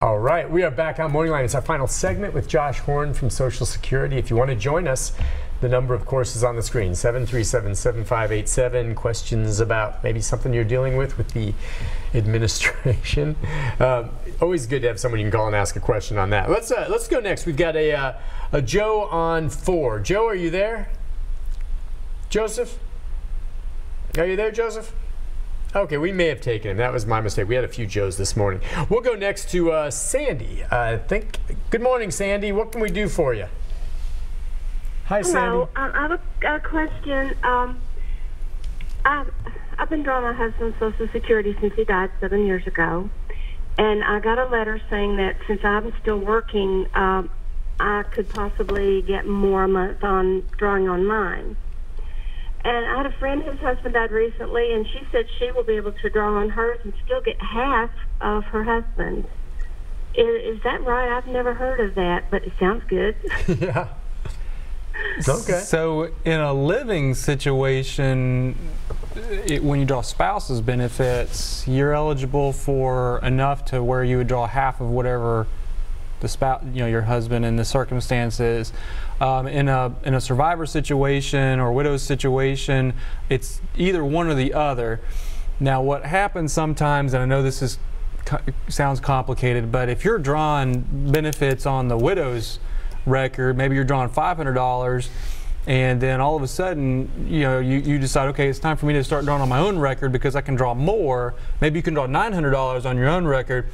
All right, we are back on Morning Line. It's our final segment with Josh Horn from Social Security. If you want to join us, the number, of course, is on the screen, 737-7587. Questions about maybe something you're dealing with the administration. Always good to have someone you can call and ask a question on that. Let's go next. We've got a Joe on 4. Joe, are you there? Joseph? Are you there, Joseph? Okay, we may have taken him. That was my mistake. We had a few Joes this morning. We'll go next to Sandy. Good morning, Sandy. What can we do for you? Hi, Hello. Sandy. I have a question. I've been drawing my husband's Social Security since he died 7 years ago. And I got a letter saying that since I'm still working, I could possibly get more a month on drawing on mine. And I had a friend whose husband died recently, and she said she will be able to draw on hers and still get half of her husband's. Is that right? I've never heard of that, but it sounds good. Yeah. Okay. So in a living situation, when you draw spouse's benefits, you're eligible for enough to where you would draw half of whatever the spouse, your husband in the circumstances. In a survivor situation or widow's situation, it's either one or the other. Now, what happens sometimes, and I know this sounds complicated, but if you're drawing benefits on the widow's record, maybe you're drawing $500, and then all of a sudden, you decide, okay, it's time for me to start drawing on my own record because I can draw more. Maybe you can draw $900 on your own record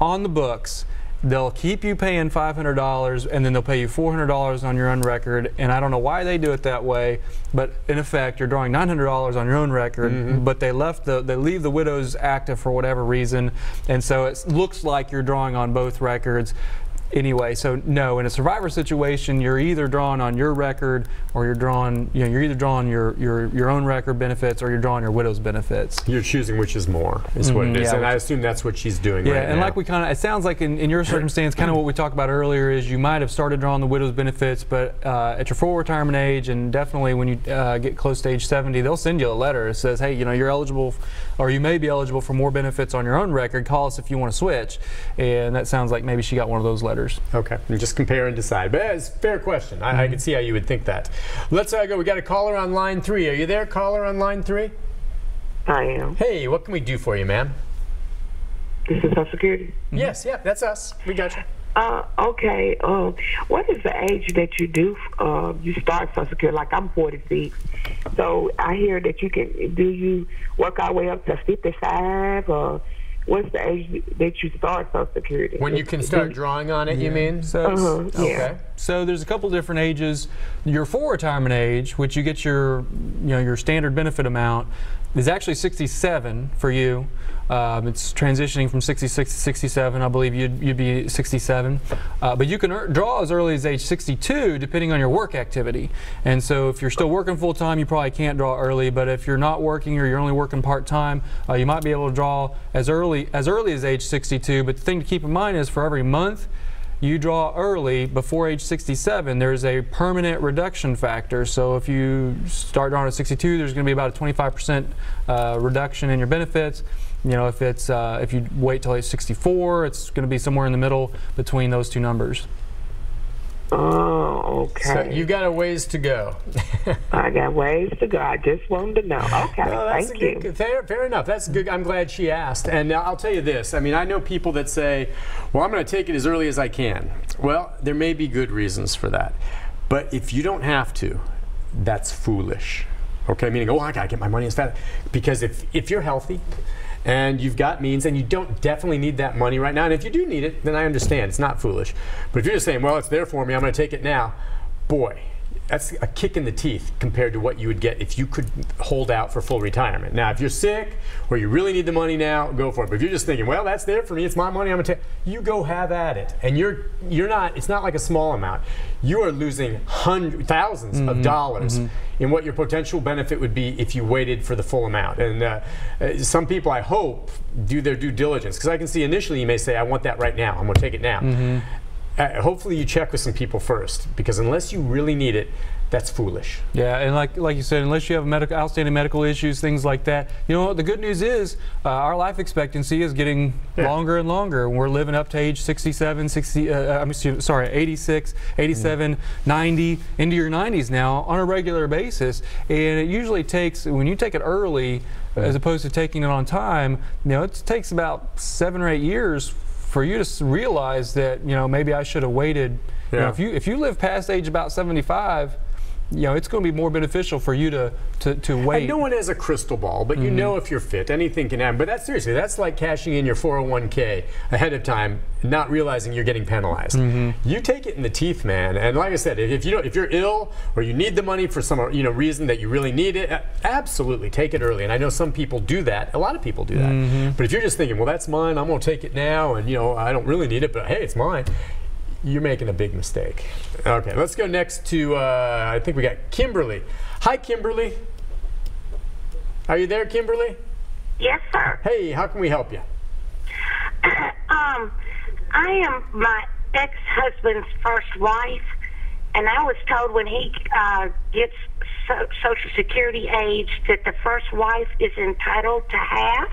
on the books. They'll keep you paying $500, and then they'll pay you $400 on your own record. And I don't know why they do it that way, but in effect, you're drawing $900 on your own record, but they leave the widows active for whatever reason, and so it looks like you're drawing on both records. Anyway, so no, in a survivor situation, you're either drawing on your record or you're drawing, you're either drawing your own record benefits or you're drawing your widow's benefits. You're choosing which is more, is what it is. Yeah, and I assume that's what she's doing right now. And like it sounds like in your circumstance, kind of what we talked about earlier is you might have started drawing the widow's benefits, but at your full retirement age, and definitely when you get close to age 70, they'll send you a letter that says, hey, you're eligible, or you may be eligible for more benefits on your own record. Call us if you want to switch. And that sounds like maybe she got one of those letters. Okay, and just compare and decide. But it's a fair question. I can see how you would think that. Let's go. We got a caller on line 3. Are you there, caller on line 3? I am. Hey, what can we do for you, ma'am? This is Social Security? Yes, yeah, that's us. We got you. Okay. What is the age that you start Social Security? Like, I'm 46. So I hear that do you work our way up to 55, or what's the age that you start Social Security? When you can start drawing on it, you mean? So, okay. So there's a couple different ages. Your full retirement age, which you get your standard benefit amount, is actually 67 for you. It's transitioning from 66 to 67. I believe you'd be 67. But you can draw as early as age 62 depending on your work activity. And so if you're still working full time, you probably can't draw early. But if you're not working or you're only working part time, you might be able to draw as early as age 62. But the thing to keep in mind is for every month you draw early before age 67, there's a permanent reduction factor. So if you start drawing at 62, there's going to be about a 25% reduction in your benefits. If you wait till age 64, it's going to be somewhere in the middle between those two numbers. Oh, okay. So you got a ways to go. I got ways to go. I just wanted to know. Okay, well, thank you. Fair enough. That's good. I'm glad she asked. And I'll tell you this. I mean, I know people that say, well, I'm going to take it as early as I can. Well, there may be good reasons for that. But if you don't have to, that's foolish. Okay, meaning, I got to get my money as fast. Because if you're healthy, and you've got means, and you don't definitely need that money right now, and if you do need it, then I understand, it's not foolish. But if you're just saying, well, it's there for me, I'm going to take it now, boy, that's a kick in the teeth compared to what you would get if you could hold out for full retirement. Now, if you're sick or you really need the money now, go for it. But if you're just thinking, well, that's there for me, it's my money, I'm going to take, you go have at it. And you're not, it's not like a small amount. You are losing thousands of dollars in what your potential benefit would be if you waited for the full amount. And some people, I hope, do their due diligence. Because I can see initially you may say, I want that right now, I'm going to take it now. Hopefully you check with some people first, because unless you really need it, that's foolish. Yeah, and like you said, unless you have outstanding medical issues, things like that. You know what? The good news is our life expectancy is getting longer and longer. We're living up to age 67, 86, 87, 90, into your 90s now on a regular basis. And it usually takes, when you take it early, as opposed to taking it on time, it takes about 7 or 8 years for you to realize that, maybe I should have waited. If you live past age about 75, it's going to be more beneficial for you to wait. And no one has a crystal ball, but you know if you're fit, anything can happen. But that's seriously, that's like cashing in your 401k ahead of time, not realizing you're getting penalized. You take it in the teeth, man. And like I said, if you're ill or you need the money for some reason that you really need it, absolutely take it early. And I know some people do that. A lot of people do that. But if you're just thinking, well, that's mine, I'm going to take it now, and I don't really need it, but hey, it's mine. You're making a big mistake. Okay, let's go next to, I think we got Kimberly. Hi, Kimberly. Are you there, Kimberly? Yes, sir. Hey, how can we help you? I am my ex-husband's first wife, and I was told when he gets Social Security age that the first wife is entitled to half.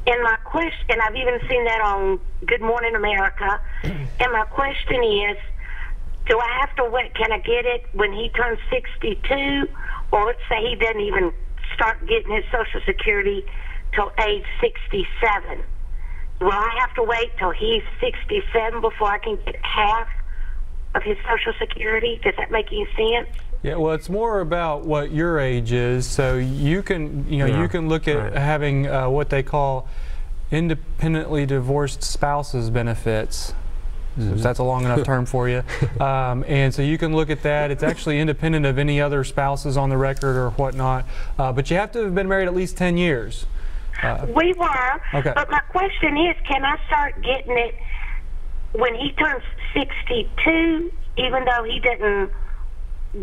And my question, and I've even seen that on Good Morning America, and my question is, do I have to wait? Can I get it when he turns 62? Or let's say he doesn't even start getting his Social Security till age 67. Will I have to wait till he's 67 before I can get half of his Social Security? Does that make any sense? Yeah, well, it's more about what your age is. So you can, you can look at having what they call independently divorced spouses benefits. If that's a long enough term for you. And so you can look at that. It's actually independent of any other spouses on the record or whatnot. But you have to have been married at least 10 years. We were. Okay. But my question is, can I start getting it when he turns 62, even though he didn't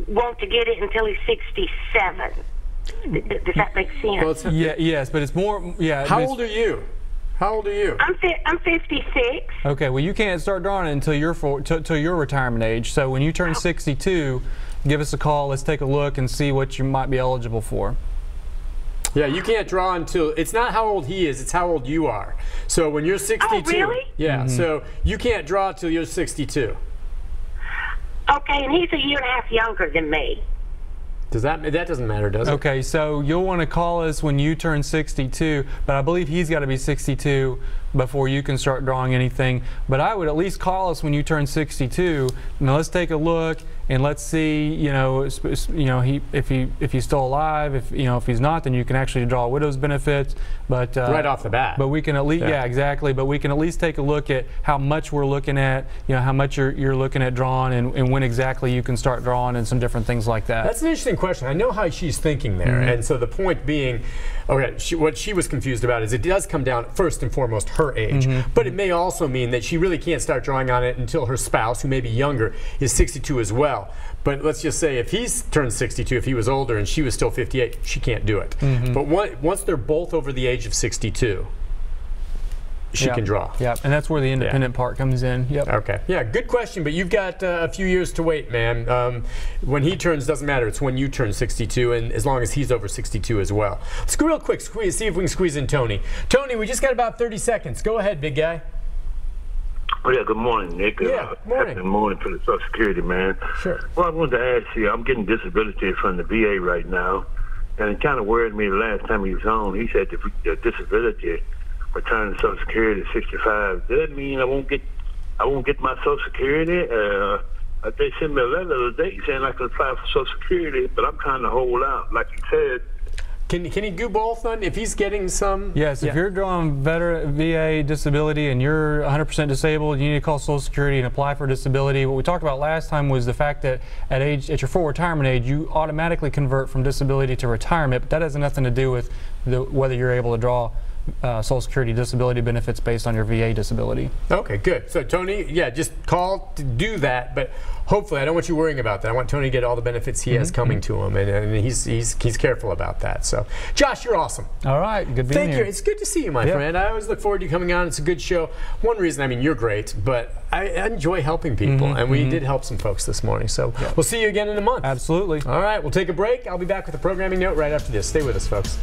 want to get it until he's 67? Does that make sense? Well, yes, but it's more. Yeah. How old are you? How old are you? I'm 56. Okay. Well, you can't start drawing it until your retirement age. So when you turn 62, give us a call. Let's take a look and see what you might be eligible for. Yeah, you can't draw until, it's not how old he is, it's how old you are. So when you're 62. Oh, really? Yeah, so you can't draw till you're 62. Okay, and he's a year and a half younger than me. Does that doesn't matter, does it? Okay, so you'll want to call us when you turn 62, but I believe he's got to be 62 before you can start drawing anything. But I would at least call us when you turn 62. Now let's take a look and let's see, if he's still alive. If he's not, then you can actually draw widow's benefits. But right off the bat. But we can at least, yeah, exactly. But we can at least take a look at how much we're looking at, how much you're looking at drawing, and when exactly you can start drawing, and some different things like that. That's an interesting question. I know how she's thinking there, and so the point being, okay, what she was confused about is it does come down first and foremost her age, but it may also mean that she really can't start drawing on it until her spouse, who may be younger, is 62 as well. But let's just say if he's turned 62, if he was older and she was still 58, she can't do it. But once they're both over the age of 62, she can draw. Yeah, and that's where the independent part comes in. Yep. Okay. Yeah, good question, but you've got a few years to wait, man. When he turns, doesn't matter. It's when you turn 62, and as long as he's over 62 as well. Let's go real quick, see if we can squeeze in Tony. Tony, we just got about 30 seconds. Go ahead, big guy. Oh, yeah, good morning, Nick. Yeah, morning. Good morning for the Social Security, man. Sure. Well, I wanted to ask you, I'm getting disability from the VA right now, and it kind of worried me the last time he was on. He said the disability return to Social Security at 65. Does that mean I won't get my Social Security? They sent me a letter the other day saying I could apply for Social Security, but I'm trying to hold out. Like you said, Can he do both then? If he's getting some? Yes, if you're drawing VA disability and you're 100% disabled, you need to call Social Security and apply for disability. What we talked about last time was the fact that at your full retirement age, you automatically convert from disability to retirement, but that has nothing to do with whether you're able to draw Social Security disability benefits based on your VA disability. Okay, good. So Tony, yeah, just call to do that, but hopefully I don't want you worrying about that. I want Tony to get all the benefits he has coming to him, and he's careful about that. So Josh, you're awesome. All right, good being Thank here. you. It's good to see you, my friend. I always look forward to you coming on. It's a good show. One reason, I mean, you're great, but I enjoy helping people, and we did help some folks this morning. So we'll see you again in a month. Absolutely. All right, we'll take a break. I'll be back with a programming note right after this. Stay with us, folks.